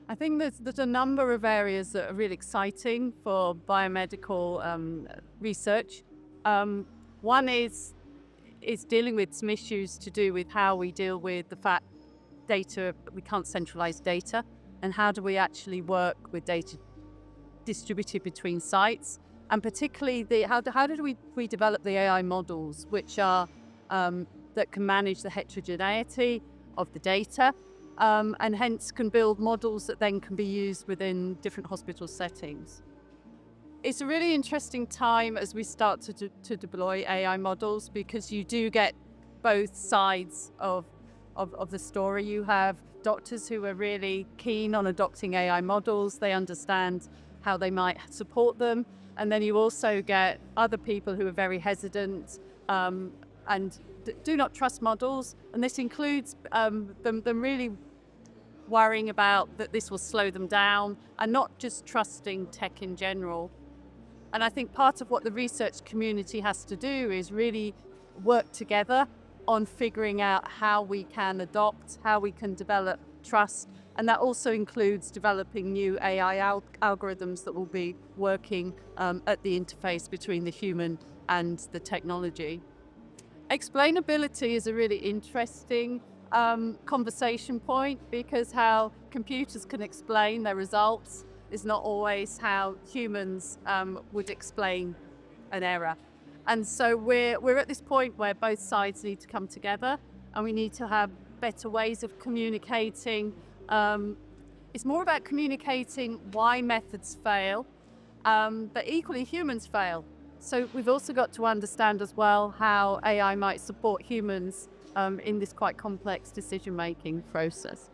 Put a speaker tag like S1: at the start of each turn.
S1: I think there's a number of areas that are really exciting for biomedical research. Um, One is dealing with some issues to do with how we deal with the fact data we can't centralize data, and how do we actually work with data distributed between sites, and particularly how did we develop the AI models which are that can manage the heterogeneity of the data, and hence can build models that then can be used within different hospital settings. It's a really interesting time as we start to deploy AI models, because you do get both sides of the story. You have doctors who are really keen on adopting AI models. They understand how they might support them. And then you also get other people who are very hesitant, and do not trust models. And this includes them really worrying about that this will slow them down, and not just trusting tech in general. And I think part of what the research community has to do is really work together on figuring out how we can adopt, how we can develop trust. And that also includes developing new AI algorithms that will be working at the interface between the human and the technology. Explainability is a really interesting conversation point, because how computers can explain their results is not always how humans would explain an error. And so we're at this point where both sides need to come together, and we need to have better ways of communicating. It's more about communicating why methods fail, but equally humans fail. So we've also got to understand as well how AI might support humans in this quite complex decision-making process.